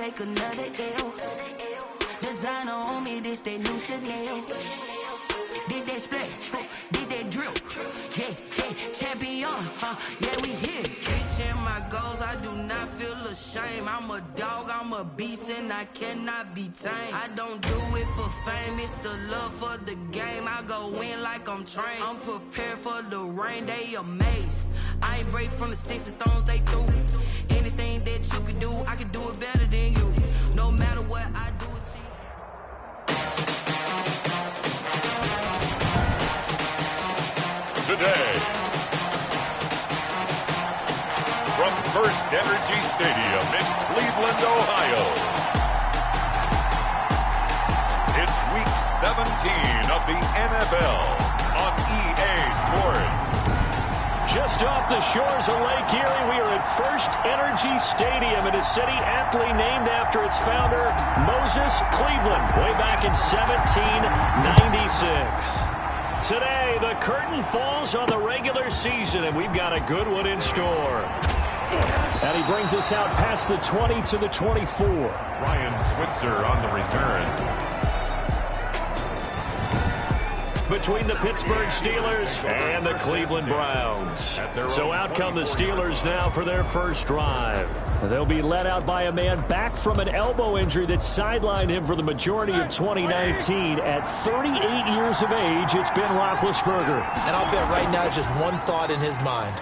take another L. Designer on me, this that new Chanel. Did that splash, did that drill. Yeah, champion, yeah, we here. Reaching my goals, I do not feel ashamed. I'm a dog, I'm a beast, and I cannot be tamed. I don't do it for fame, it's the love for the game. I go in like I'm trained. I'm prepared for the rain, they amazed. I ain't break from the sticks and stones they threw. Anything that you can do, I can do it better than you. No matter what I do, achieve. Today, from First Energy Stadium in Cleveland, Ohio, it's Week 17 of the NFL on EA Sports. Just off the shores of Lake Erie, we are at First Energy Stadium in a city aptly named after its founder, Moses Cleveland, way back in 1796. Today, the curtain falls on the regular season, and we've got a good one in store. And he brings us out past the 20 to the 24. Ryan Switzer on the return. Between the Pittsburgh Steelers and the Cleveland Browns. So out come the Steelers now for their first drive. They'll be led out by a man back from an elbow injury that sidelined him for the majority of 2019. At 38 years of age, it's Ben Roethlisberger. And I'll bet right now it's just one thought in his mind.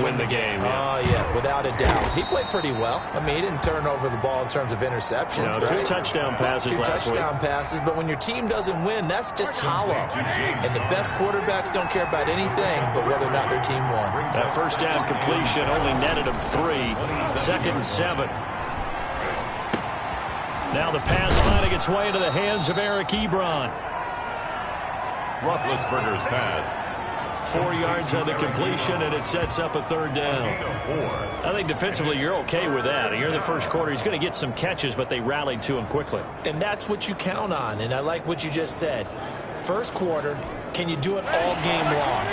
Win the game. Oh, yeah, without a doubt. He played pretty well. I mean, he didn't turn over the ball in terms of interceptions. No, right? Two touchdown passes last week. Passes, but when your team doesn't win, that's just hollow. And the best quarterbacks don't care about anything but whether or not their team won. That first down completion only netted him 3. 2nd and 7. Now the pass finding its way into the hands of Eric Ebron. Roethlisberger's pass. 4 yards on the completion, and it sets up a 3rd down. I think defensively you're okay with that. You're in the first quarter. He's going to get some catches, but they rallied to him quickly. And that's what you count on, and I like what you just said. First quarter, can you do it all game long?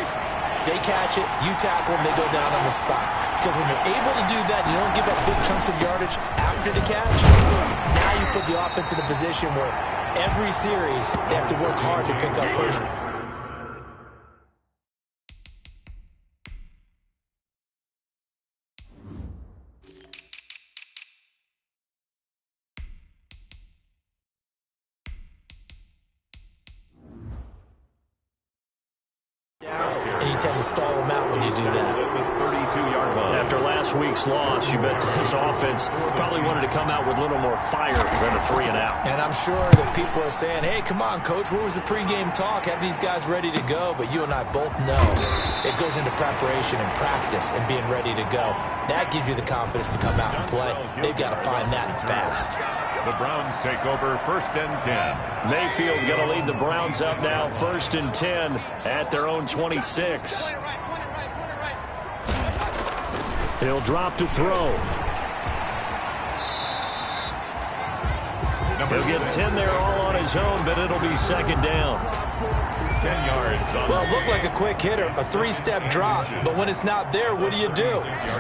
They catch it, you tackle them, they go down on the spot. Because when you're able to do that, you don't give up big chunks of yardage after the catch. Now you put the offense in a position where every series they have to work hard to pick up first. And you tend to stall them out when you do that. After last week's loss, you bet this offense probably wanted to come out with a little more fire than a 3-and-out. And I'm sure that people are saying, hey, come on, Coach, where was the pregame talk? Have these guys ready to go? But you and I both know it goes into preparation and practice and being ready to go. That gives you the confidence to come out and play. They've got to find that fast. The Browns take over 1st and 10. Mayfield going to lead the Browns up now, 1st and 10 at their own 26. He'll drop to throw. He'll get 10 there all on his own, but it'll be 2nd down. 10 yards. Well, it looked like a quick hitter, a 3-step drop, but when it's not there, what do?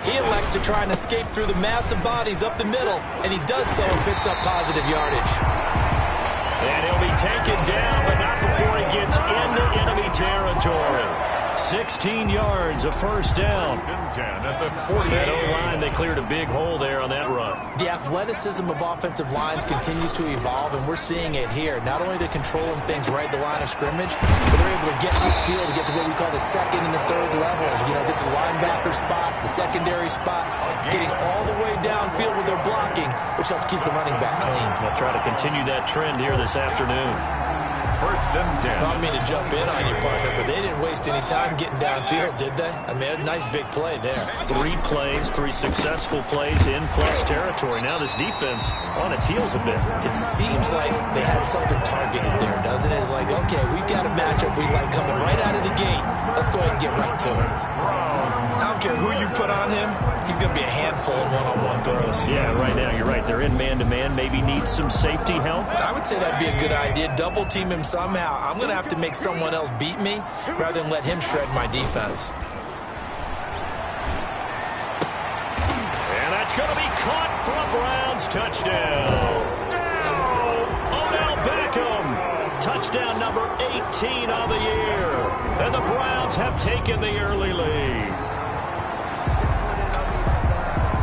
He elects to try and escape through the massive bodies up the middle, and he does so and picks up positive yardage. And he'll be taken down, but not before he gets into enemy territory. 16 yards, a 1st down. That O-line, they cleared a big hole there on that run. The athleticism of offensive lines continues to evolve, and we're seeing it here. Not only are they controlling things right at the line of scrimmage, but they're able to get to the field to get to what we call the 2nd and the 3rd levels. You know, get to the linebacker spot, the secondary spot, getting all the way downfield with their blocking, which helps keep the running back clean. They'll try to continue that trend here this afternoon. 1st and 10. I don't mean to jump in on you, partner, but they didn't waste any time getting downfield, did they? I mean, a nice big play there. 3 plays, 3 successful plays in plus territory. Now this defense on its heels a bit. It seems like they had something targeted there, doesn't it? It's like, okay, we've got a matchup we like coming right out of the gate. Let's go ahead and get right to it. I don't care who you put on him, he's going to be a handful of one-on-one throws. Yeah, right now, you're right. They're in man-to-man. Maybe needs some safety help. I would say that'd be a good idea. Double team him somehow. I'm going to have to make someone else beat me rather than let him shred my defense. And that's going to be caught for a Browns touchdown. Odell Beckham, touchdown number 18 on the year. And the Browns have taken the early lead.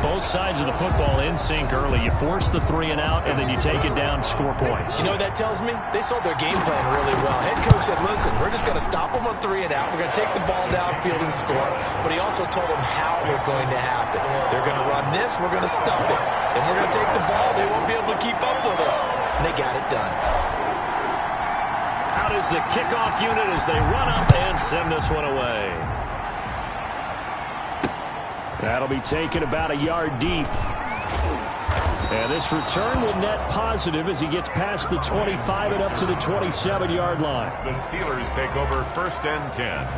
Both sides of the football in sync early. You force the 3 and out, and then you take it down, score points. You know what that tells me? They sold their game plan really well. Head coach said, listen, we're just going to stop them on 3 and out. We're going to take the ball downfield and score. But he also told them how it was going to happen. They're going to run this. We're going to stop it. Then we're going to take the ball. They won't be able to keep up with us. And they got it done. Out is the kickoff unit as they run up and send this one away. That'll be taken about a yard deep. And this return will net positive as he gets past the 25 and up to the 27-yard line. The Steelers take over 1st and 10.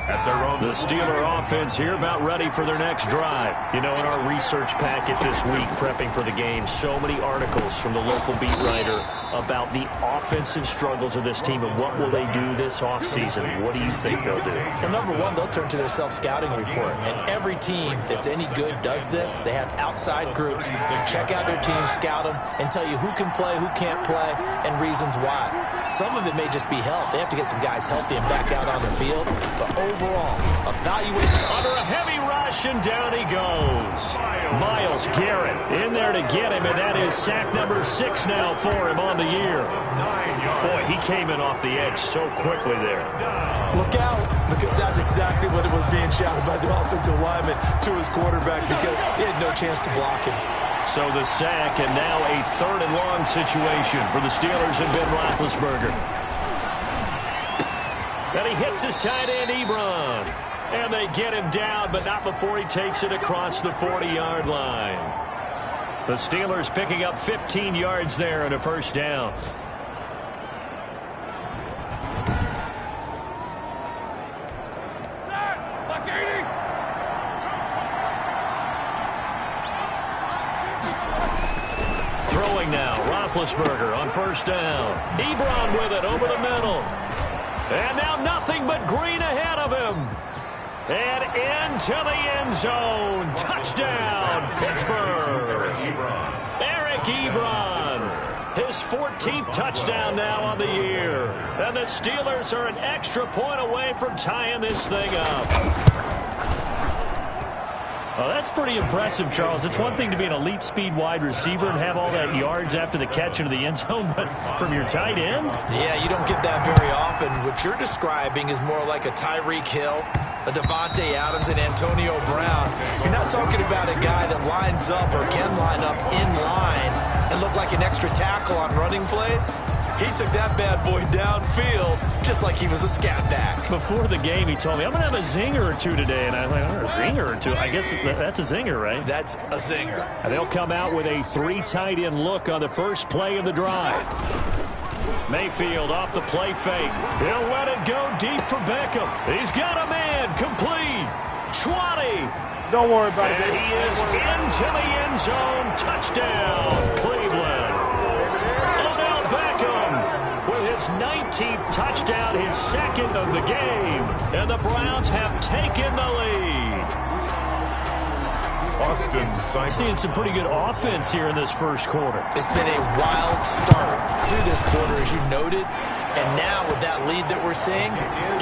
At their own. The Steeler offense here about ready for their next drive. You know, in our research packet this week, prepping for the game, so many articles from the local beat writer about the offensive struggles of this team and what will they do this offseason. What do you think they'll do? Well, number one, they'll turn to their self-scouting report. And every team that's any good does this. They have outside groups. Check out their team, scout them, and tell you who can play, who can't play, and reasons why. Some of it may just be health. They have to get some guys healthy and back out on the field. But overall, evaluate. Under a heavy rush, and down he goes. Myles Garrett in there to get him, and that is sack number 6 now for him on the year. Boy, he came in off the edge so quickly there. Look out, because that's exactly what it was being shouted by the offensive lineman to his quarterback, because he had no chance to block him. So the sack, and now a 3rd and long situation for the Steelers and Ben Roethlisberger. Then he hits his tight end, Ebron. And they get him down, but not before he takes it across the 40-yard line. The Steelers picking up 15 yards there and a 1st down. Throwing now, Roethlisberger on 1st down. Ebron with it over the middle. And now nothing but green ahead of him. And into the end zone. Touchdown, Pittsburgh. Eric Ebron. His 14th touchdown now on the year. And the Steelers are an extra point away from tying this thing up. Oh, that's pretty impressive, Charles. It's one thing to be an elite speed wide receiver and have all that yards after the catch into the end zone, but from your tight end? Yeah, you don't get that very often. What you're describing is more like a Tyreek Hill, a Devontae Adams, and Antonio Brown. You're not talking about a guy that lines up or can line up in line and look like an extra tackle on running plays. He took that bad boy downfield just like he was a scat back. Before the game, he told me, I'm going to have a zinger or two today. And I was like, oh, a zinger or two? I guess that's a zinger, right? That's a zinger. And they'll come out with a 3 tight end look on the first play of the drive. Mayfield off the play fake. He'll let it go deep for Beckham. He's got a man complete. 20. Don't worry about it. And he is into the end zone. Touchdown, Cleveland. Odell Beckham with his 19th touchdown, his 2nd of the game. And the Browns have taken the lead. Seeing some pretty good offense here in this first quarter. It's been a wild start to this quarter, as you noted. And now with that lead that we're seeing,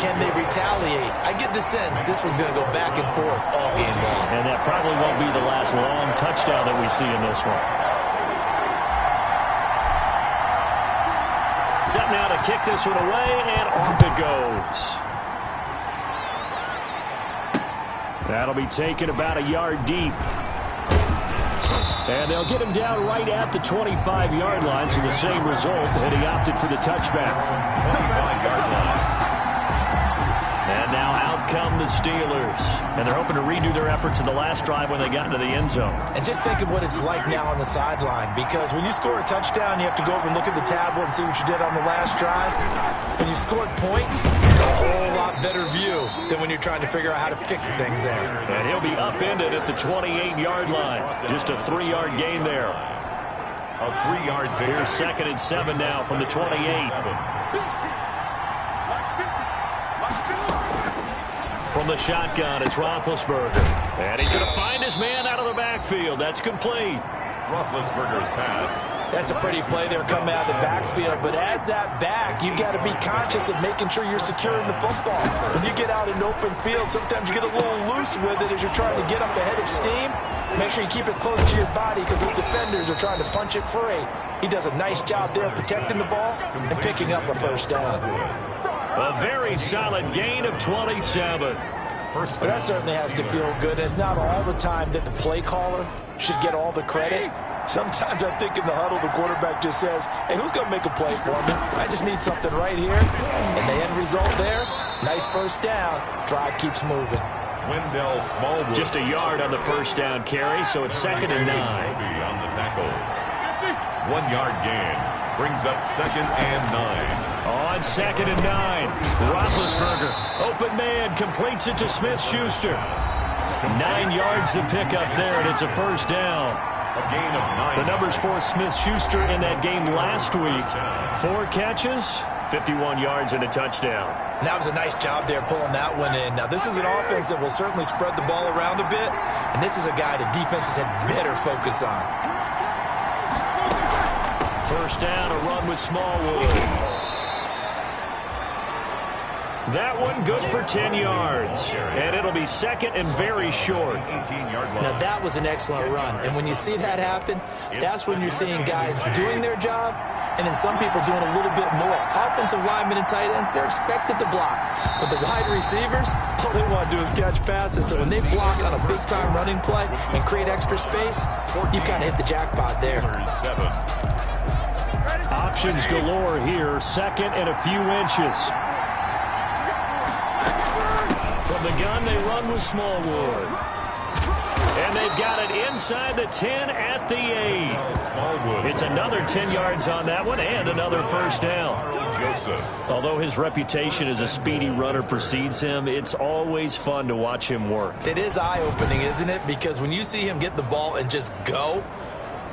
can they retaliate? I get the sense this one's going to go back and forth all game long. And that probably won't be the last long touchdown that we see in this one. Set now to kick this one away, and off it goes. That'll be taken about a yard deep. And they'll get him down right at the 25-yard line, so the same result, and he opted for the touchback. 25-yard line. And now out come the Steelers. And they're hoping to redo their efforts in the last drive when they got into the end zone. And just think of what it's like now on the sideline, because when you score a touchdown, you have to go over and look at the tablet and see what you did on the last drive. When you scored points, it's a whole lot better view than when you're trying to figure out how to fix things there. And he'll be upended at the 28-yard line. Just a 3-yard gain there. A 3-yard pick. Here's 2nd and 7 now from the 28. From the shotgun, it's Roethlisberger. And he's going to find his man out of the backfield. That's complete. Roethlisberger's pass. That's a pretty play there coming out of the backfield. But as that back, you've got to be conscious of making sure you're securing the football. When you get out in open field, sometimes you get a little loose with it as you're trying to get up ahead of steam. Make sure you keep it close to your body because those defenders are trying to punch it free. He does a nice job there protecting the ball and picking up a first down. A very solid gain of 27. But that certainly has to feel good. It's not all the time that the play caller should get all the credit. Sometimes I think in the huddle, the quarterback just says, hey, who's going to make a play for me? I just need something right here. And the end result there, nice first down. Drive keeps moving. Wendell Smallwood. Just a yard on the first down carry, so it's 2nd and 9. On the tackle. 1 yard gain. Brings up 2nd and 9. On 2nd and 9. Roethlisberger, open man, completes it to Smith-Schuster. 9 yards to pick up there, and it's a first down. A gain of 9. The numbers for Smith-Schuster in that game last week. 4 catches, 51 yards and a touchdown. And that was a nice job there pulling that one in. Now, this is an offense that will certainly spread the ball around a bit, and this is a guy that defenses had better focus on. First down, a run with Smallwood. That one good for 10 yards. And it'll be 2nd and very short. Now, that was an excellent run. And when you see that happen, that's when you're seeing guys doing their job and then some people doing a little bit more. Offensive linemen and tight ends, they're expected to block. But the wide receivers, all they want to do is catch passes. So when they block on a big-time running play and create extra space, you've kind of hit the jackpot there. Options galore here. 2nd and a few inches. From the gun, they run with Smallwood. And they've got it inside the 10 at the 8. It's another 10 yards on that one and another first down. Although his reputation as a speedy runner precedes him, it's always fun to watch him work. It is eye-opening, isn't it? Because when you see him get the ball and just go,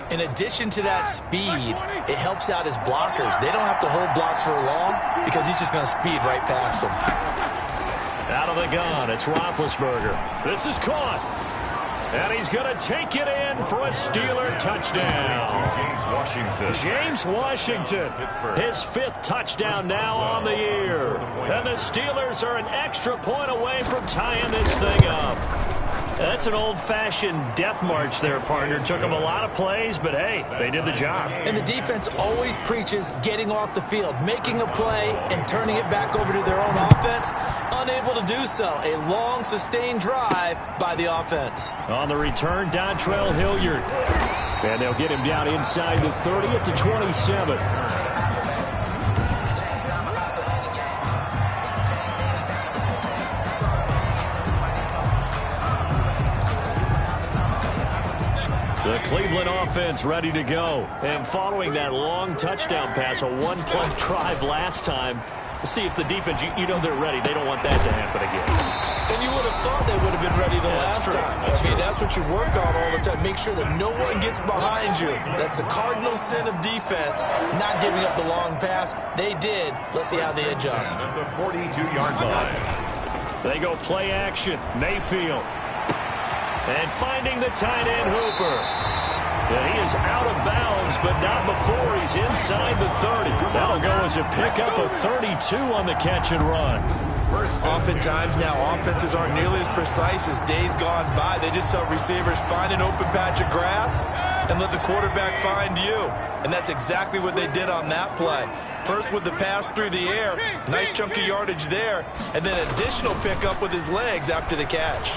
in addition to that speed, it helps out his blockers. They don't have to hold blocks for long because he's just going to speed right past them. Out of the gun, it's Roethlisberger. This is caught. And he's going to take it in for a Steeler touchdown. James Washington, his 5th touchdown now on the year. And the Steelers are an extra point away from tying this thing up. That's an old-fashioned death march there, partner. Took them a lot of plays, but, hey, they did the job. And the defense always preaches getting off the field, making a play, and turning it back over to their own offense. Unable to do so. A long, sustained drive by the offense. On the return, Dontrell Hilliard. And they'll get him down inside the 30 at the 27. The Cleveland offense ready to go. And following that long touchdown pass, a one-play drive last time, see if the defense, you know they're ready. They don't want that to happen again. And you would have thought they would have been ready the last time. That's what you work on all the time. Make sure that no one gets behind you. That's the cardinal sin of defense, not giving up the long pass. They did. Let's see how they adjust. The 42-yard line. They go play action. Mayfield. And finding the tight end, Hooper. And he is out of bounds, but not before he's inside the 30. That'll go as a pickup of 32 on the catch and run. Oftentimes now offenses aren't nearly as precise as days gone by. They just tell receivers, find an open patch of grass and let the quarterback find you. And that's exactly what they did on that play. First with the pass through the air, nice chunky yardage there, and then additional pickup with his legs after the catch.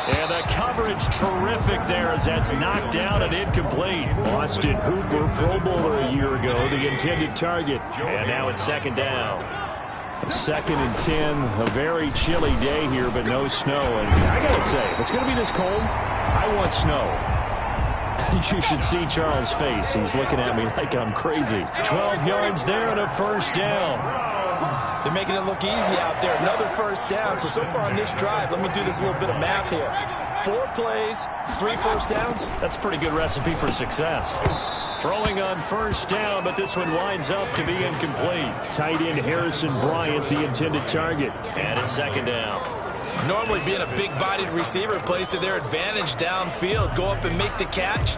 And the coverage terrific there as that's knocked down and incomplete. Austin Hooper, Pro Bowler a year ago, the intended target. And now it's 2nd down. 2nd and 10, a very chilly day here, but no snow. And I got to say, if it's going to be this cold, I want snow. You should see Charles' face. He's looking at me like I'm crazy. 12 yards there and a first down. They're making it look easy out there. Another first down. So far on this drive, let me do this little bit of math here. 4 plays, 3 first downs. That's a pretty good recipe for success. Throwing on first down, but this one winds up to be incomplete. Tight end Harrison Bryant, the intended target. And it's second down. Normally being a big-bodied receiver plays to their advantage downfield. Go up and make the catch,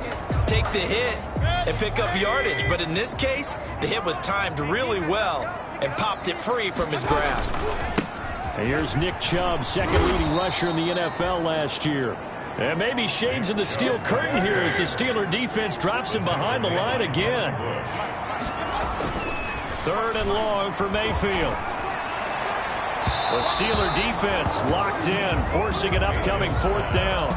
take the hit, and pick up yardage. But in this case, the hit was timed really well and popped it free from his grasp. And here's Nick Chubb, second leading rusher in the NFL last year. And maybe shades of the steel curtain here as the Steeler defense drops him behind the line again. Third and long for Mayfield. The Steeler defense locked in, forcing an upcoming fourth down.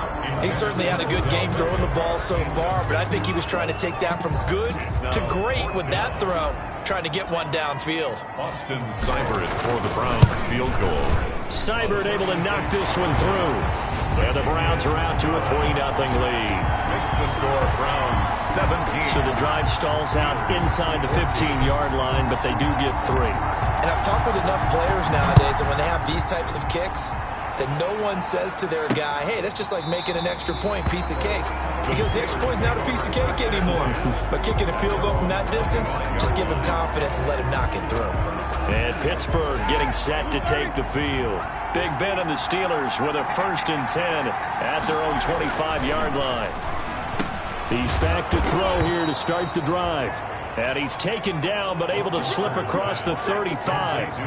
He certainly had a good game throwing the ball so far, but I think he was trying to take that from good to great with that throw, trying to get one downfield. Austin Seibert for the Browns field goal. Seibert able to knock this one through. And the Browns are out to a 3-0 lead. Makes the score Browns 17. So the drive stalls out inside the 15-yard line, but they do get 3. And I've talked with enough players nowadays, and when they have these types of kicks, that no one says to their guy, hey, that's just like making an extra point, piece of cake. Because the extra point is not a piece of cake anymore. But kicking a field goal from that distance, just give him confidence and let him knock it through. And Pittsburgh getting set to take the field. Big Ben and the Steelers with a 1st and 10 at their own 25-yard line. He's back to throw here to start the drive. And he's taken down but able to slip across the 35.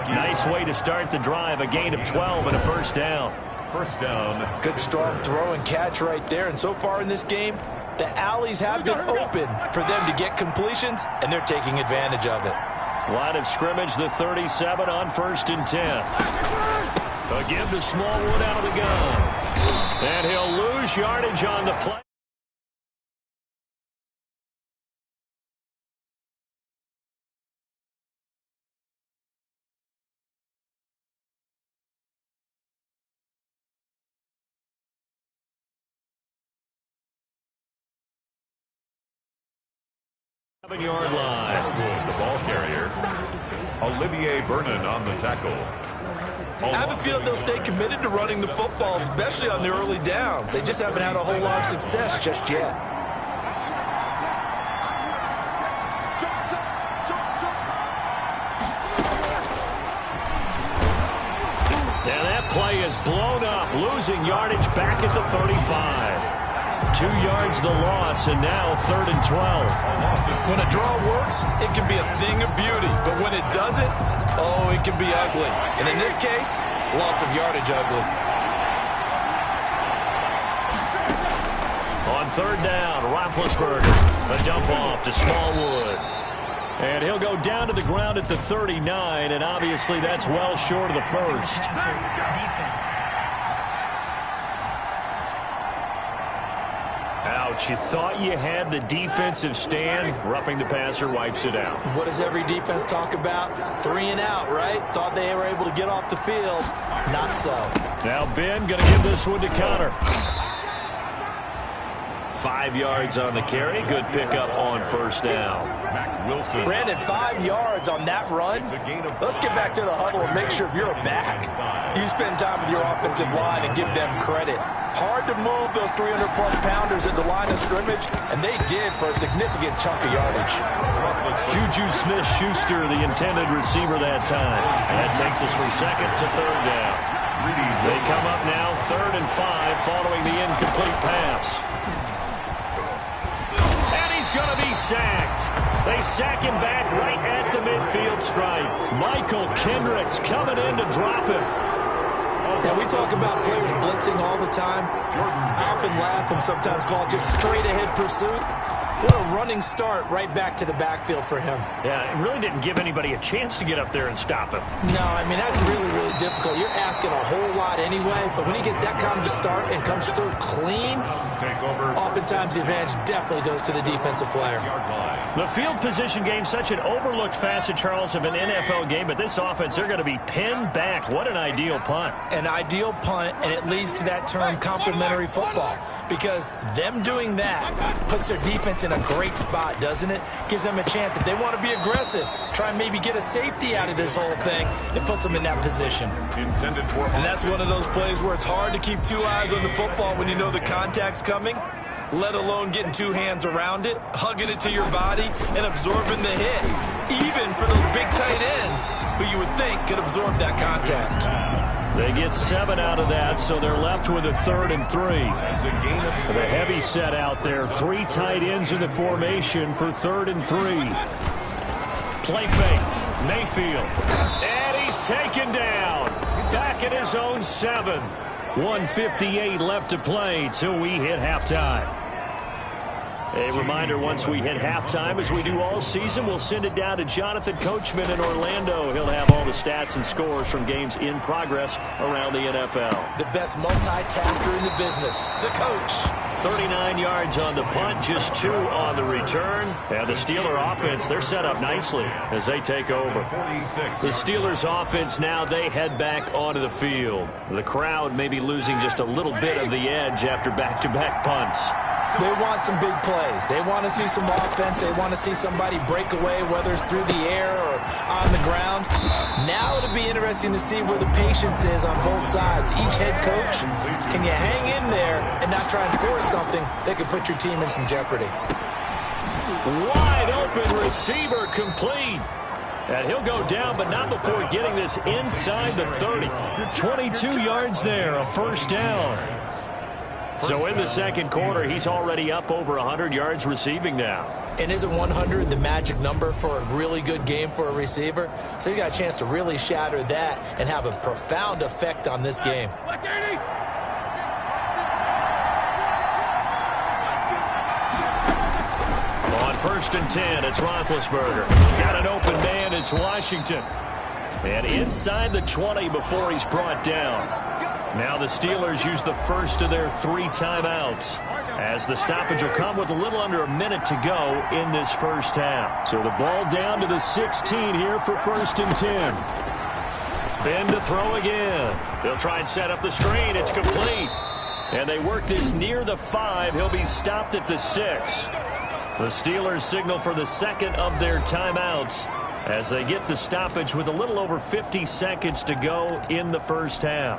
Nice way to start the drive. A gain of 12 and a first down. First down. Good strong throw and catch right there. And so far in this game, the alleys have been open for them to get completions, and they're taking advantage of it. Line of scrimmage, the 37 on 1st and 10. Again to Smallwood out of the gun. And he'll lose yardage on the play. Yard line. The ball carrier, Olivier Vernon on the tackle. I have a feeling they'll stay committed to running the football, especially on the early downs. They just haven't had a whole lot of success just yet. And that play is blown up, losing yardage back at the 35. 2 yards the loss, and now 3rd and 12. When a draw works, it can be a thing of beauty. But when it doesn't, oh, it can be ugly. And in this case, loss of yardage ugly. On 3rd down, Roethlisberger. A dump off to Smallwood. And he'll go down to the ground at the 39, and obviously that's well short of the first. Ouch, you thought you had the defensive stand. Roughing the passer wipes it out. What does every defense talk about? 3 and out, right? Thought they were able to get off the field. Not so. Now Ben going to give this one to Connor. 5 yards on the carry. Good pickup on first down. Wilson. Brandon, 5 yards on that run. Let's get back to the huddle and make sure if you're a back, you spend time with your offensive line and give them credit. Hard to move those 300-plus pounders at the line of scrimmage, and they did for a significant chunk of yardage. Juju Smith-Schuster, the intended receiver that time. And that takes us from 2nd to 3rd down. They come up now 3rd and 5 following the incomplete pass. And he's going to be sacked. They sack him back right at the midfield stripe. Michael Kendricks coming in to drop him. And we talk about players blitzing all the time. I often laugh and sometimes call it just straight-ahead pursuit. What a running start right back to the backfield for him. Yeah, it really didn't give anybody a chance to get up there and stop him. No, I mean, that's really, really difficult. You're asking a whole lot anyway, but when he gets that kind of a start and comes through clean, oftentimes the advantage definitely goes to the defensive player. The field position game, such an overlooked facet, Charles, of an NFL game, but this offense, they're going to be pinned back. What an ideal punt. An ideal punt, and it leads to that term complementary football. Because them doing that puts their defense in a great spot, doesn't it? Gives them a chance. If they want to be aggressive, try and maybe get a safety out of this whole thing, it puts them in that position. Intended for. And that's one of those plays where it's hard to keep 2 eyes on the football when you know the contact's coming. let alone getting two hands around it, hugging it to your body, and absorbing the hit, even for those big tight ends who you would think could absorb that contact. They get 7 out of that, so they're left with a 3rd and 3. The heavy set out there. 3 tight ends in the formation for 3rd and 3. Play fake. Mayfield. And he's taken down. Back at his own 7. 1:58 left to play till we hit halftime. A reminder, once we hit halftime, as we do all season, we'll send it down to Jonathan Coachman in Orlando. He'll have all the stats and scores from games in progress around the NFL. The best multitasker in the business, the coach. 39 yards on the punt, just 2 on the return. And the Steeler offense, they're set up nicely as they take over. The Steelers offense now, they head back onto the field. The crowd may be losing just a little bit of the edge after back-to-back punts. They want some big plays. They want to see some offense. They want to see somebody break away, whether it's through the air or on the ground. Now it'll be interesting to see where the patience is on both sides. Each head coach, can you hang in there and not try and force something that could put your team in some jeopardy? Wide open receiver complete. And he'll go down, but not before getting this inside the 30. 22 yards there, a first down. So in the second quarter, he's already up over 100 yards receiving now. And isn't 100 the magic number for a really good game for a receiver? So you got a chance to really shatter that and have a profound effect on this game. On 1st and 10, it's Roethlisberger. Got an open man, it's Washington. And inside the 20 before he's brought down. Now the Steelers use the first of their 3 timeouts, as the stoppage will come with a little under a minute to go in this first half. So the ball down to the 16 here for 1st and 10. Ben to throw again. They'll try and set up the screen. It's complete. And they work this near the 5. He'll be stopped at the 6. The Steelers signal for the second of their timeouts as they get the stoppage with a little over 50 seconds to go in the first half.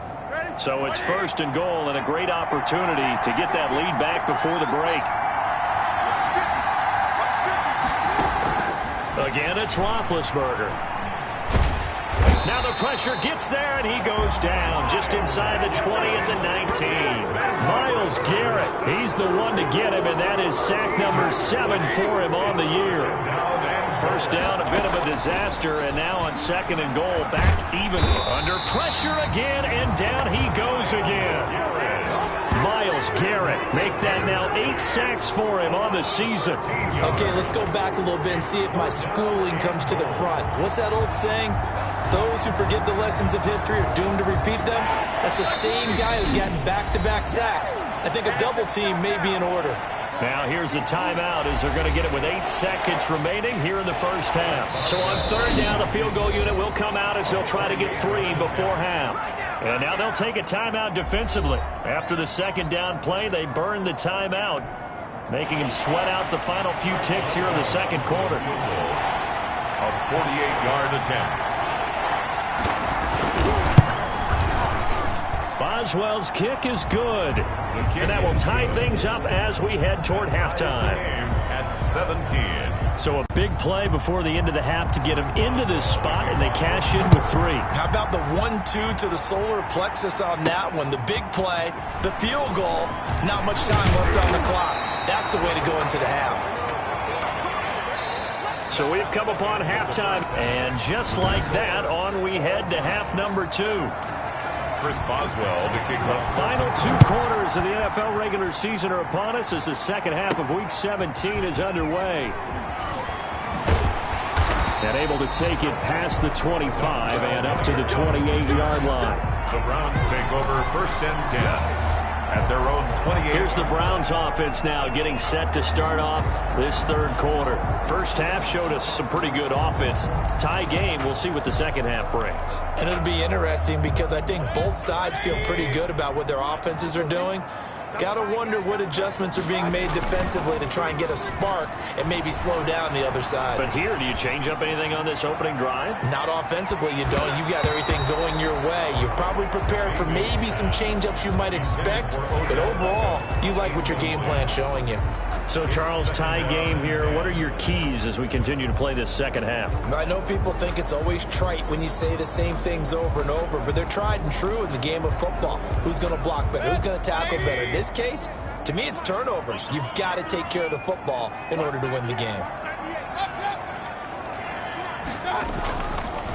So it's 1st and goal and a great opportunity to get that lead back before the break. Again, it's Roethlisberger. Now the pressure gets there, and he goes down just inside the 20 at the 19. Myles Garrett, he's the one to get him, and that is sack number 7 for him on the year. First down, a bit of a disaster, and now on 2nd and goal, back even. Under pressure again, and down he goes again. Myles Garrett, make that now 8 sacks for him on the season. Okay, let's go back a little bit and see if my schooling comes to the front. What's that old saying? Those who forget the lessons of history are doomed to repeat them. That's the same guy who's gotten back-to-back sacks. I think a double team may be in order. Now here's a timeout as they're going to get it with 8 seconds remaining here in the first half. So on 3rd down, the field goal unit will come out as they'll try to get 3 before half. And now they'll take a timeout defensively. After the 2nd down play, they burn the timeout, making him sweat out the final few ticks here in the second quarter. A 48-yard attempt. Boswell's kick is good. And that will tie things up as we head toward halftime. At 17. So a big play before the end of the half to get him into this spot, and they cash in with 3. How about the 1-2 to the solar plexus on that one? The big play, the field goal, not much time left on the clock. That's the way to go into the half. So we've come upon halftime, and just like that, on we head to half number 2. Chris Boswell to kick The off. final 2 quarters of the NFL regular season are upon us as the second half of Week 17 is underway. And able to take it past the 25 and up to the 28-yard line. The Browns take over 1st and 10 at their own 28. Here's the Browns offense now getting set to start off this 3rd quarter. First half showed us some pretty good offense. Tie game, we'll see what the second half brings. And it'll be interesting because I think both sides feel pretty good about what their offenses are doing. Gotta wonder what adjustments are being made defensively to try and get a spark and maybe slow down the other side. But here, do you change up anything on this opening drive? Not offensively, you don't. You got everything going your way. You've probably prepared for maybe some change-ups you might expect, but overall, you like what your game plan's showing you. So, Charles, tie game here. What are your keys as we continue to play this second half? I know people think it's always trite when you say the same things over and over, but they're tried and true in the game of football. Who's going to block better? Who's going to tackle better? In this case, to me, it's turnovers. You've got to take care of the football in order to win the game.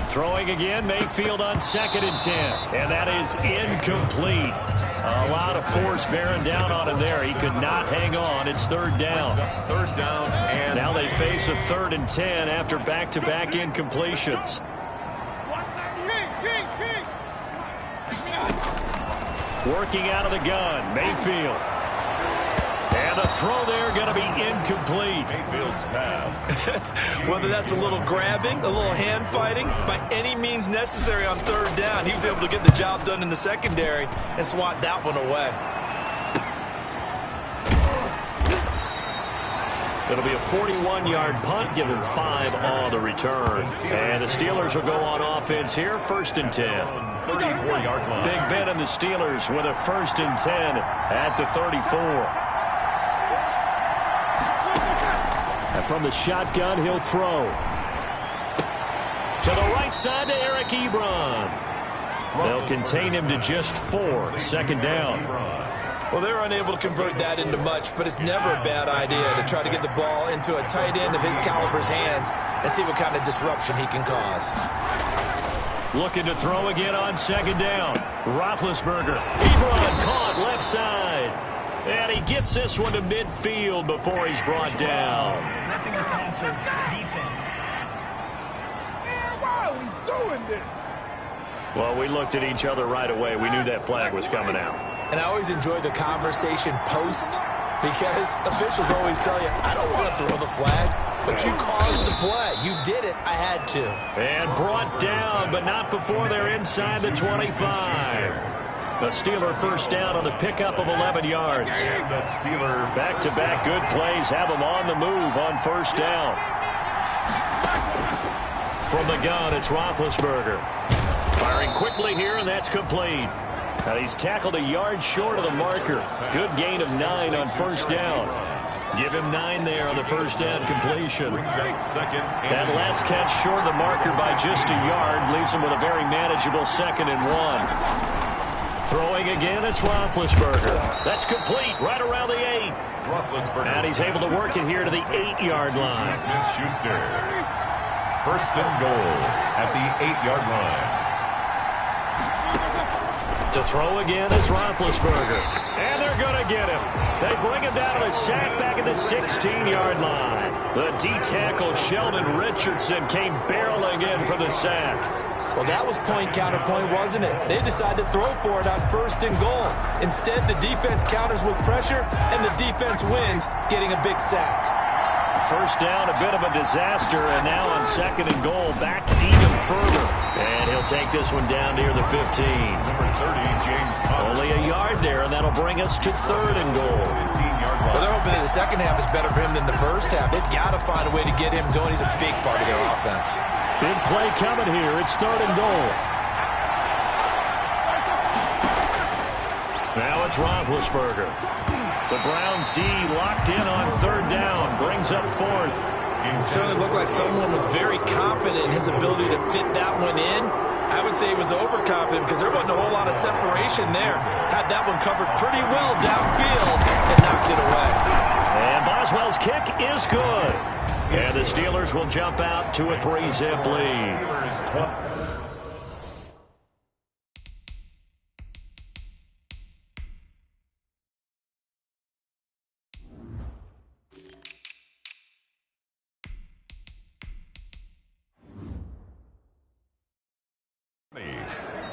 Throwing again, Mayfield on 2nd and 10. And that is incomplete. A lot of force bearing down on him there. He could not hang on. It's 3rd down. 3rd down and now they face a 3rd and 10 after back-to-back incompletions. Working out of the gun, Mayfield. And the throw there going to be incomplete. Mayfield's pass. Whether that's a little grabbing, a little hand fighting, by any means necessary on 3rd down, he was able to get the job done in the secondary and swat that one away. It'll be a 41-yard punt, give him 5 on the return. And the Steelers will go on offense here, 1st and 10. 34-yard line. Big Ben and the Steelers with a 1st and 10 at the 34. And from the shotgun, he'll throw. To the right side to Eric Ebron. They'll contain him to just 4, 2nd down. Well, they were unable to convert that into much, but it's never a bad idea to try to get the ball into a tight end of his caliber's hands and see what kind of disruption he can cause. Looking to throw again on 2nd down. Roethlisberger. Ebron caught left side. And he gets this one to midfield before he's brought down. Nothing to pass or defense. Man, why are we doing this? Well, we looked at each other right away. We knew that flag was coming out. And I always enjoy the conversation post because officials always tell you, I don't want to throw the flag, but you caused the play. You did it. I had to. And brought down, but not before they're inside the 25. The Steeler 1st down on the pickup of 11 yards. And the Steeler Back-to-back good plays have them on the move on 1st down. From the gun, it's Roethlisberger. Firing quickly here, and that's complete. Now he's tackled a yard short of the marker. Good gain of 9 on 1st down. Give him 9 there on the 1st down completion. That last catch short of the marker by just a yard leaves him with a very manageable 2nd and 1. Throwing again, it's Roethlisberger. That's complete right around the 8. And he's able to work it here to the 8-yard line. Smith-Schuster. 1st and goal at the 8-yard line. To throw again is Roethlisberger. And they're going to get him. They bring him down to the sack back at the 16-yard line. The D-tackle Sheldon Richardson came barreling in for the sack. Well, that was point counterpoint, wasn't it? They decided to throw for it on 1st and goal. Instead, the defense counters with pressure, and the defense wins, getting a big sack. 1st down, a bit of a disaster, and now on 2nd and goal, back even further. And he'll take this one down near the 15. Number 30, James Conner. Only a yard there, and that'll bring us to 3rd and goal. 15-yard line. Well, they're hoping that the second half is better for him than the first half. They've got to find a way to get him going. He's a big part of their offense. Big play coming here. It's 3rd and goal. Now it's Roethlisberger. The Browns D locked in on 3rd down. Brings up 4th. It certainly looked like someone was very confident in his ability to fit that one in. I would say he was overconfident because there wasn't a whole lot of separation there. Had that one covered pretty well downfield and knocked it away. And Boswell's kick is good. And the Steelers will jump out to a 3-zip lead.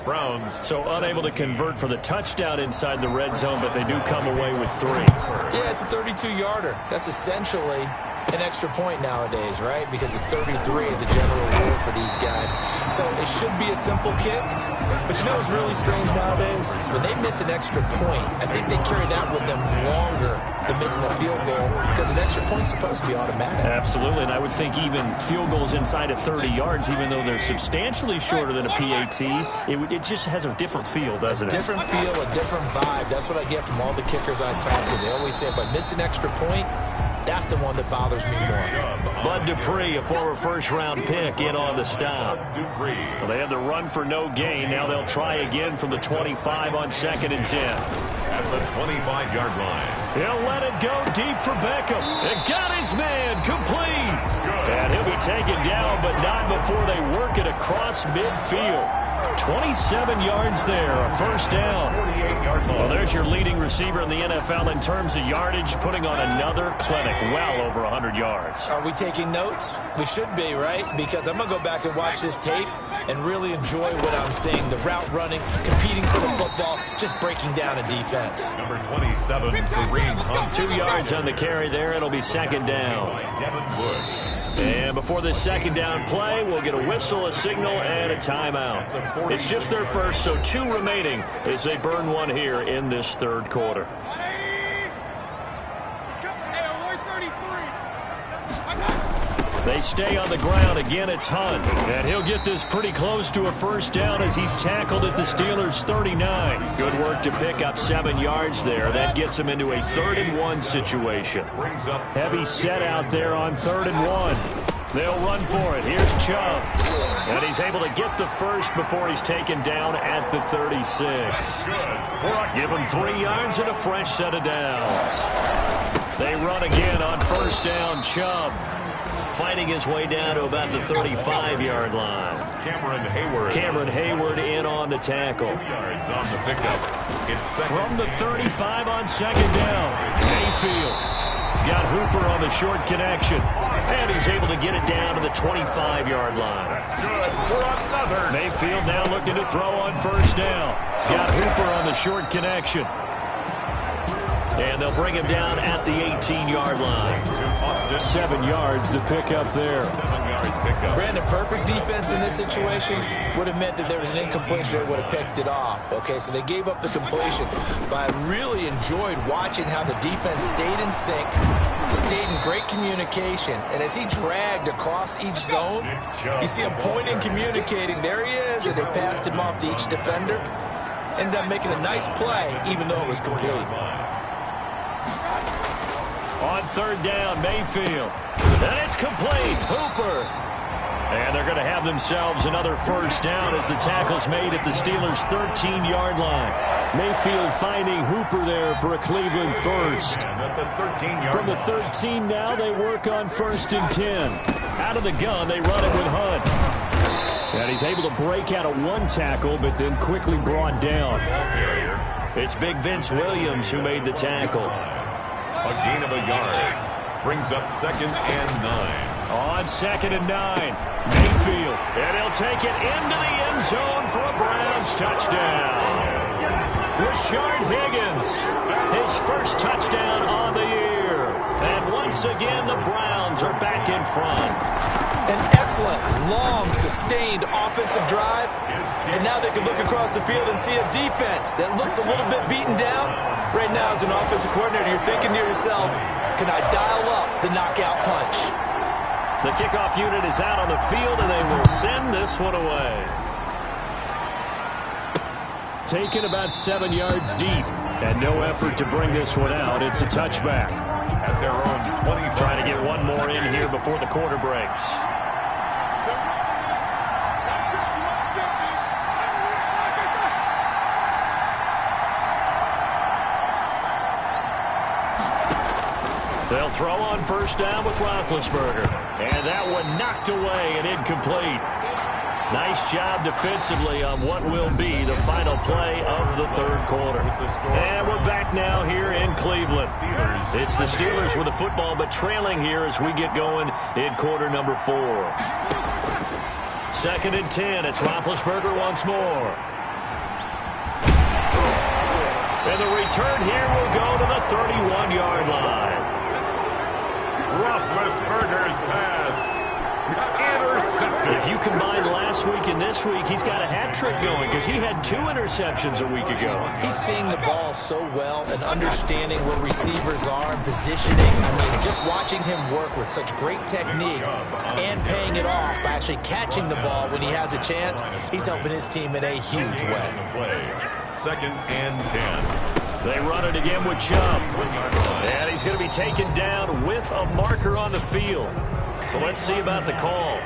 Browns. So unable to convert for the touchdown inside the red zone, but they do come away with 3. Yeah, it's a 32-yarder. That's essentially an extra point nowadays, right? Because it's 33 as a general rule for these guys. So So it should be a simple kick. But you know what's really strange nowadays? When they miss an extra point, I think they carry that with them longer than missing a field goal because an extra point's supposed to be automatic. Absolutely, and I would think even field goals inside of 30 yards, even though they're substantially shorter than a PAT, it just has a different feel, doesn't it? A different feel, a different vibe. That's what I get from all the kickers I talk to. They always say if I miss an extra point, that's the one that bothers me more. Bud Dupree, a former first-round pick, in on the stop. Well, they had the run for no gain. Now they'll try again from the 25 on 2nd and 10. At the 25-yard line. He'll let it go deep for Beckham. And got his man complete. And he'll be taken down, but not before they work it across midfield. 27 yards there, a first down. 48-yard line. Well, there's your leading receiver in the NFL in terms of yardage, putting on another clinic, well over 100 yards. Are we taking notes? We should be, right? Because I'm going to go back and watch this tape and really enjoy what I'm seeing. The route running, competing for the football, just breaking down a defense. Number 27, Kareem Hunt. 2 yards on the carry there. It'll be second down. Devin Wood. And before this second down play, we'll get a whistle, a signal, and a timeout. It's just their first, so 2 remaining as they burn one here in this third quarter. They stay on the ground. Again, it's Hunt. And he'll get this pretty close to a first down as he's tackled at the Steelers' 39. Good work to pick up 7 yards there. That gets him into a 3rd and 1 situation. Heavy set out there on 3rd and 1. They'll run for it. Here's Chubb. And he's able to get the first before he's taken down at the 36. Give him 3 yards and a fresh set of downs. They run again on first down. Chubb fighting his way down to about the 35-yard line. Cameron Hayward in on the tackle. 2 yards on the pickup. It's from the 35 on second down. Mayfield. He's got Hooper on the short connection. And he's able to get it down to the 25-yard line. That's good for another. Mayfield now looking to throw on first down. He's got Hooper on the short connection. And they'll bring him down at the 18-yard line. 7 yards to pick up there. 7-yard pickup. Brandon, perfect defense in this situation would have meant that there was an incompletion that would have picked it off. Okay, so they gave up the completion. But I really enjoyed watching how the defense stayed in sync, stayed in great communication. And as he dragged across each zone, you see him pointing, communicating. There he is, and they passed him off to each defender. Ended up making a nice play, even though it was complete. On third down, Mayfield. And it's complete. Hooper. And they're going to have themselves another first down as the tackle's made at the Steelers' 13-yard line. Mayfield finding Hooper there for a Cleveland first. From the 13 now, they work on 1st and 10. Out of the gun, they run it with Hunt. And he's able to break out of one tackle, but then quickly brought down. It's Big Vince Williams who made the tackle. A gain of a yard. Brings up 2nd and 9. On 2nd and 9. Mayfield. And he'll take it into the end zone for a Browns touchdown. Rashard Higgins. His first touchdown on the year. And once again, the Browns are back in front. An excellent, long, sustained offensive drive. And now they can look across the field and see a defense that looks a little bit beaten down. Right now, as an offensive coordinator, you're thinking to yourself, can I dial up the knockout punch? The kickoff unit is out on the field, and they will send this one away. Taken about 7 yards deep, and no effort to bring this one out. It's a touchback. At their own 25. Trying to get one more in here before the quarter breaks. They'll throw on first down with Roethlisberger. And that one knocked away and incomplete. Nice job defensively on what will be the final play of the third quarter. And we're back now here in Cleveland. It's the Steelers with the football, but trailing here as we get going in quarter number 4. 2nd and 10. It's Roethlisberger once more. And the return here will go to the 31-yard line. Roethlisberger's pass. If you combine last week and this week, he's got a hat trick going because he had 2 interceptions a week ago. He's seeing the ball so well and understanding where receivers are and positioning. I mean, just watching him work with such great technique and paying it off by actually catching the ball when he has a chance, he's helping his team in a huge way. 2nd and 10. They run it again with Chubb. And he's going to be taken down with a marker on the field. So let's see about the call.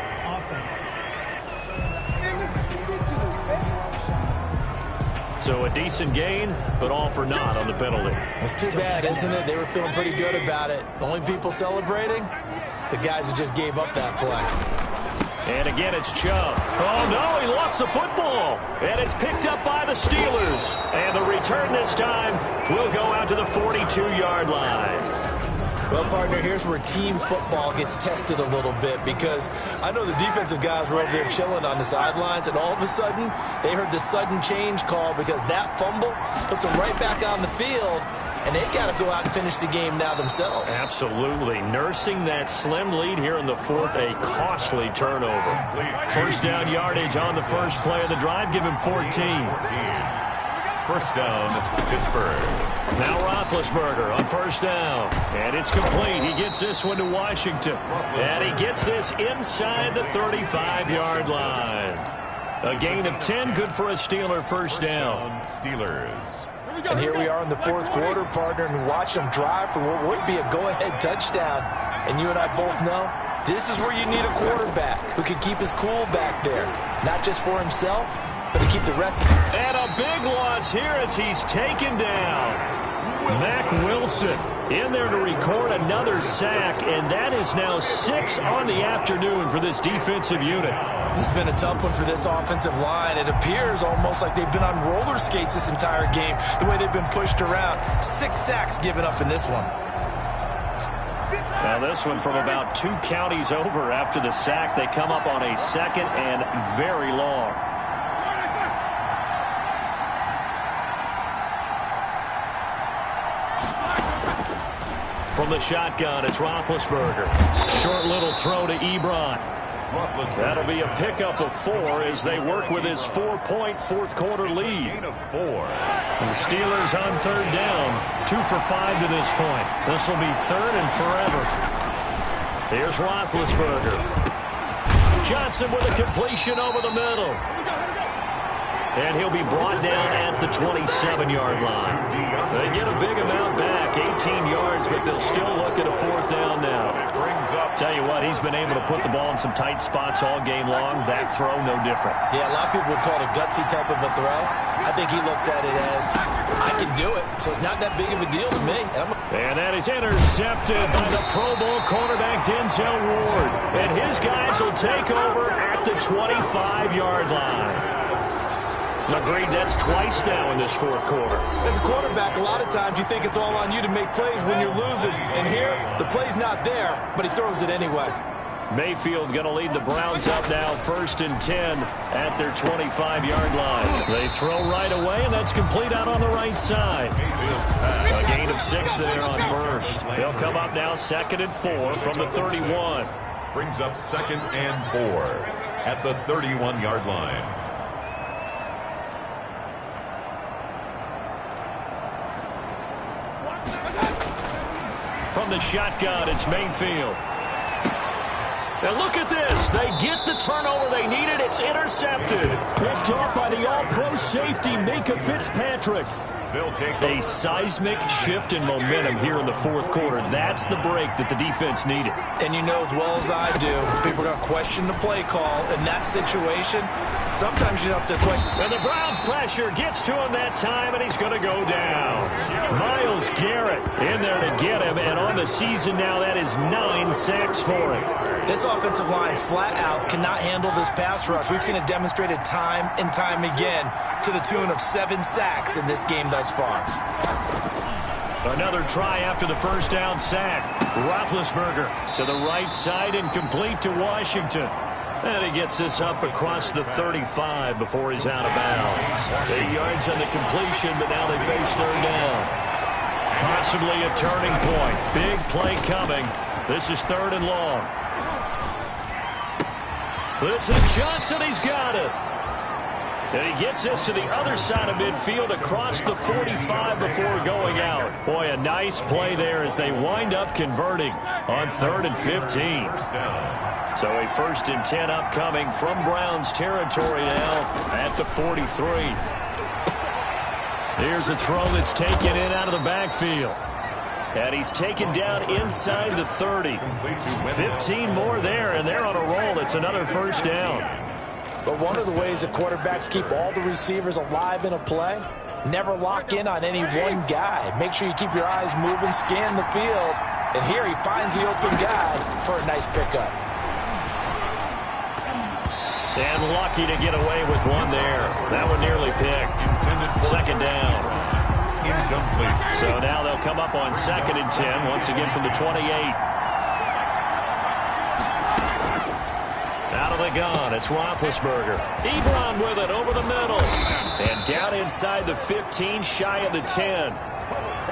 So a decent gain, but all for naught on the penalty. It's too bad, isn't it? They were feeling pretty good about it. The only people celebrating, the guys who just gave up that play. And again, it's Chubb. Oh, no, he lost the football. And it's picked up by the Steelers. And the return this time will go out to the 42-yard line. Well, partner, here's where team football gets tested a little bit because I know the defensive guys were over there chilling on the sidelines, and all of a sudden, they heard the sudden change call because that fumble puts them right back on the field, and they've got to go out and finish the game now themselves. Absolutely. Nursing that slim lead here in the 4th, a costly turnover. First down yardage on the first play of the drive. Give him 14. First down, Pittsburgh. Now Roethlisberger on first down. And it's complete. He gets this one to Washington. And he gets this inside the 35-yard line. A gain of 10, good for a Steeler first down. Steelers. And here we are in the 4th quarter, partner, and watch them drive for what would be a go-ahead touchdown. And you and I both know this is where you need a quarterback who can keep his cool back there, not just for himself, but to keep the rest of it. And a big loss here as he's taken down. Mack Wilson in there to record another sack, and that is now 6 on the afternoon for this defensive unit. This has been a tough one for this offensive line. It appears almost like they've been on roller skates this entire game, the way they've been pushed around. 6 sacks given up in this one. Now this one from about 2 counties over after the sack. They come up on a 2nd and very long. From the shotgun, it's Roethlisberger. Short little throw to Ebron. That'll be a pickup of 4 as they work with his 4-point 4th quarter lead. And the Steelers on 3rd down. 2 for 5 to this point. This will be 3rd and forever. Here's Roethlisberger. Johnson with a completion over the middle. And he'll be brought down at the 27-yard line. They get a big amount back, 18 yards, but they'll still look at a 4th down now. Tell you what, he's been able to put the ball in some tight spots all game long. That throw, no different. Yeah, a lot of people would call it a gutsy type of a throw. I think he looks at it as, I can do it, so it's not that big of a deal to me. And that is intercepted by the Pro Bowl cornerback Denzel Ward. And his guys will take over at the 25-yard line. Agreed, that's twice now in this 4th quarter. As a quarterback, a lot of times you think it's all on you to make plays when you're losing. And here, the play's not there, but he throws it anyway. Mayfield going to lead the Browns up now, 1st and 10 at their 25-yard line. They throw right away, and that's complete out on the right side. A gain of 6 there on 1st. They'll come up now 2nd and 4 from the 31. Brings up 2nd and 4 at the 31-yard line. From the shotgun, it's Mayfield. And look at this. They get the turnover they needed. It's intercepted. Picked off by the all-pro safety, Minkah Fitzpatrick. A seismic shift in momentum here in the 4th quarter. That's the break that the defense needed. And you know as well as I do, people are going to question the play call. In that situation, sometimes you have to question. And the Browns pressure gets to him that time, and he's going to go down. Myles Garrett in there to get him, and on the season now, that is 9 sacks for him. This offensive line flat out cannot handle this pass rush. We've seen it demonstrated time and time again to the tune of 7 sacks in this game thus far. Another try after the first down sack. Roethlisberger to the right side and complete to Washington. And he gets this up across the 35 before he's out of bounds. 8 yards on the completion, but now they face 3rd down. Possibly a turning point. Big play coming. This is 3rd and long. This is Johnson. He's got it. And he gets this to the other side of midfield across the 45 before going out. Boy, a nice play there as they wind up converting on 3rd and 15. So a 1st and 10 upcoming from Browns territory now at the 43. Here's a throw that's taken in out of the backfield. And he's taken down inside the 30. 15 more there, and they're on a roll. It's another 1st down. But one of the ways that quarterbacks keep all the receivers alive in a play, never lock in on any one guy. Make sure you keep your eyes moving, scan the field. And here he finds the open guy for a nice pickup. And lucky to get away with one there. That one nearly picked. 2nd down. Incomplete. So now they'll come up on 2nd and 10, once again from the 28. Out of the gun, it's Roethlisberger. Ebron with it over the middle. And down inside the 15, shy of the 10.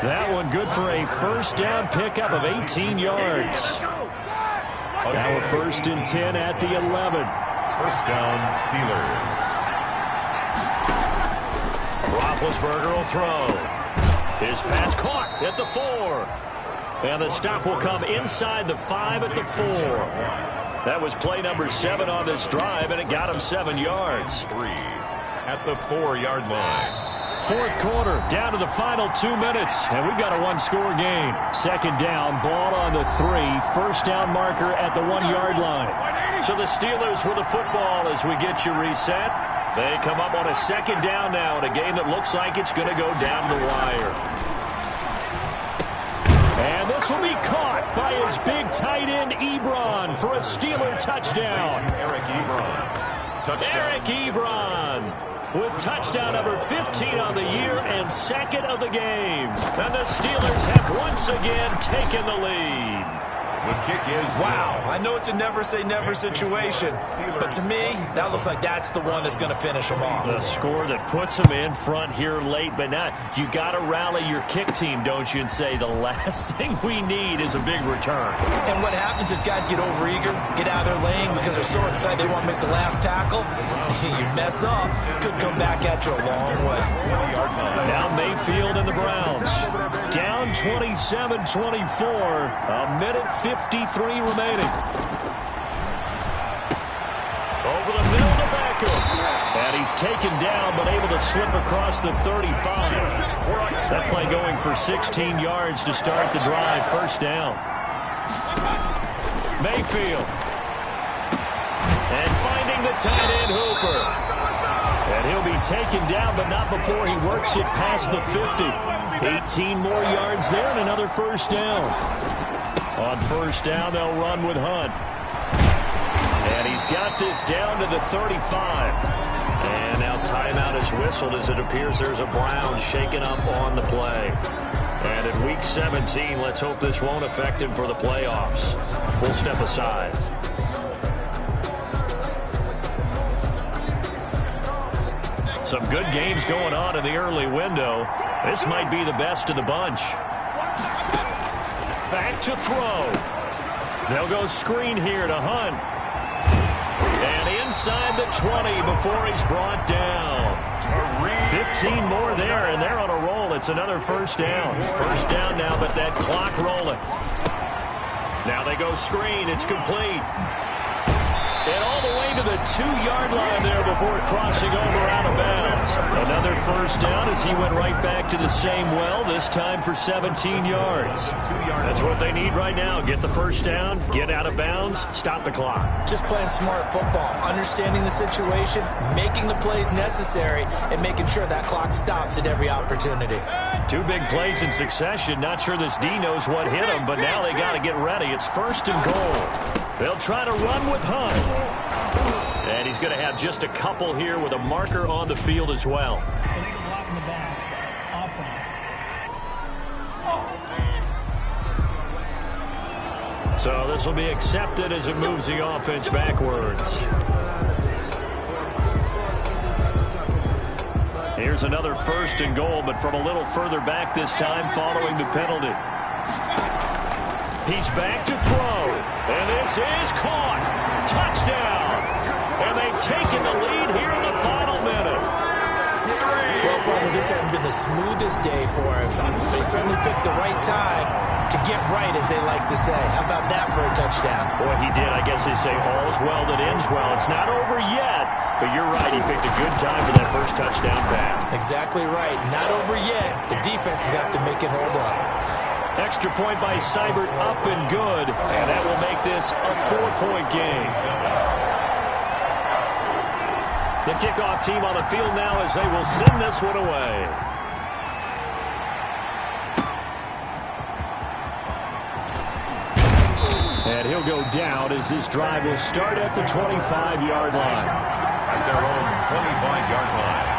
That one good for a 1st down pickup of 18 yards. Now a 1st and 10 at the 11. 1st down, Steelers. Roethlisberger will throw. His pass caught at the 4. And the stop will come inside the 5 at the 4. That was play number 7 on this drive, and it got him 7 yards. 3 at the 4-yard line. 4th quarter, down to the final 2 minutes, and we've got a 1-score game. 2nd down, ball on the 3, 1st down marker at the 1-yard line. So the Steelers with the football as we get you reset. They come up on a 2nd down now in a game that looks like it's going to go down the wire. And this will be caught by his big tight end, Ebron, for a Steeler touchdown. Eric Ebron. Touchdown. Eric Ebron with touchdown number 15 on the year and 2nd of the game. And the Steelers have once again taken the lead. The kick is wow. I know it's a never-say-never situation, but to me, that looks like that's the one that's going to finish them off. The score that puts them in front here late, but now you got to rally your kick team, don't you, and say the last thing we need is a big return. And what happens is guys get overeager, get out of their lane because they're so excited they want to make the last tackle. You mess up, could come back at you a long way. Now Mayfield and the Browns down 27-24, a minute 53 remaining. Over the middle to Beckham. And he's taken down but able to slip across the 35. That play going for 16 yards to start the drive. 1st down. Mayfield. And finding the tight end Hooper. And he'll be taken down, but not before he works it past the 50. 18 more yards there and another 1st down. On 1st down, they'll run with Hunt. And he's got this down to the 35. And now timeout is whistled as it appears there's a Brown shaken up on the play. And in Week 17, let's hope this won't affect him for the playoffs. We'll step aside. Some good games going on in the early window. This might be the best of the bunch. Back to throw. They'll go screen here to Hunt. And inside the 20 before he's brought down. 15 more there, and they're on a roll. It's another 1st down. 1st down now, but that clock rolling. Now they go screen. It's complete. And all the way to the 2-yard line there before crossing over out of bounds. Another 1st down as he went right back to the same well, this time for 17 yards. That's what they need right now. Get the 1st down, get out of bounds, stop the clock. Just playing smart football, understanding the situation, making the plays necessary, and making sure that clock stops at every opportunity. 2 big plays in succession. Not sure this D knows what hit him, but now they got to get ready. It's 1st and goal. They'll try to run with Hunt. And he's going to have just a couple here with a marker on the field as well. Illegal block in the back. Offense. So this will be accepted as it moves the offense backwards. Here's another 1st and goal, but from a little further back this time following the penalty. He's back to throw. And this is caught. Touchdown. And they've taken the lead here in the final minute. Well, partner, this hasn't been the smoothest day for him. They certainly picked the right time to get right, as they like to say. How about that for a touchdown? Boy, he did. I guess they say all's well that ends well. It's not over yet, but you're right. He picked a good time for that first touchdown pass. Exactly right. Not over yet. The defense is going to have to make it hold up. Extra point by Seibert, up and good, and that will make this a 4-point game. The kickoff team on the field now as they will send this one away. And he'll go down as this drive will start at the 25-yard line. At their own 25-yard line.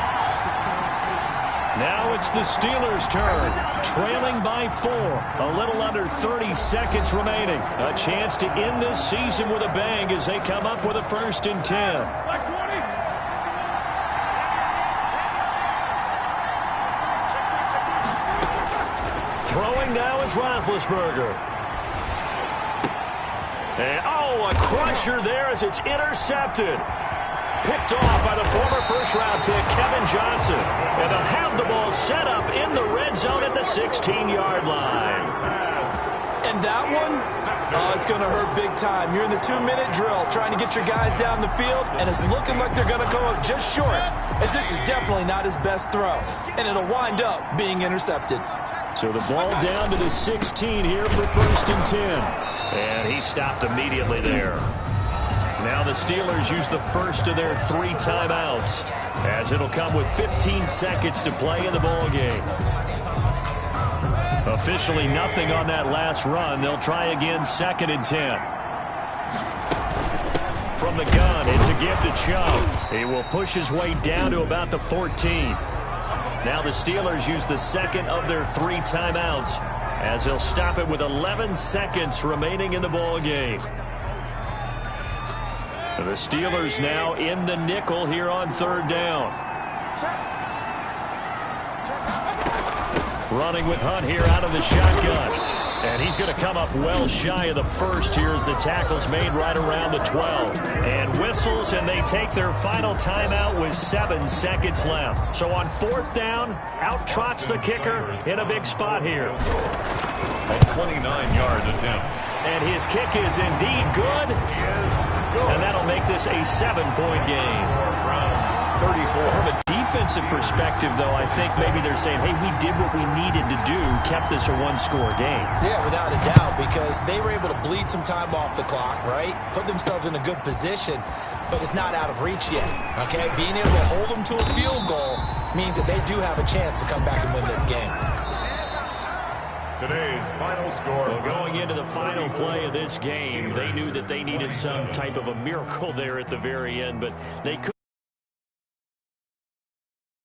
Now it's the Steelers' turn, trailing by 4. A little under 30 seconds remaining. A chance to end this season with a bang as they come up with a 1st and 10. Throwing now is Roethlisberger. And, oh, a crusher there as it's intercepted. Picked off by the former first-round pick, Kevin Johnson. And they'll have the ball set up in the red zone at the 16-yard line. And that one, it's going to hurt big time. You're in the 2-minute drill trying to get your guys down the field, and it's looking like they're going to go up just short, as this is definitely not his best throw. And it'll wind up being intercepted. So the ball down to the 16 here for 1st and 10. And he stopped immediately there. Now the Steelers use the first of their 3 timeouts, as it'll come with 15 seconds to play in the ball game. Officially nothing on that last run. They'll try again 2nd and 10. From the gun, it's a give to Chubb. He will push his way down to about the 14. Now the Steelers use the second of their 3 timeouts, as they'll stop it with 11 seconds remaining in the ball game. The Steelers now in the nickel here on 3rd down. Running with Hunt here out of the shotgun. And he's going to come up well shy of the first here as the tackle's made right around the 12. And whistles, and they take their final timeout with 7 seconds left. So on 4th down, out trots the kicker in a big spot here. A 29-yard attempt. And his kick is indeed good. And that'll make this a 7-point game. 34. From a defensive perspective, though, I think maybe they're saying, hey, we did what we needed to do, kept this a 1-score game. Yeah, without a doubt, because they were able to bleed some time off the clock, right? Put themselves in a good position, but it's not out of reach yet, okay? Being able to hold them to a field goal means that they do have a chance to come back and win this game. Today's final score. Well, going into the final play of this game, they knew that they needed some type of a miracle there at the very end, but they could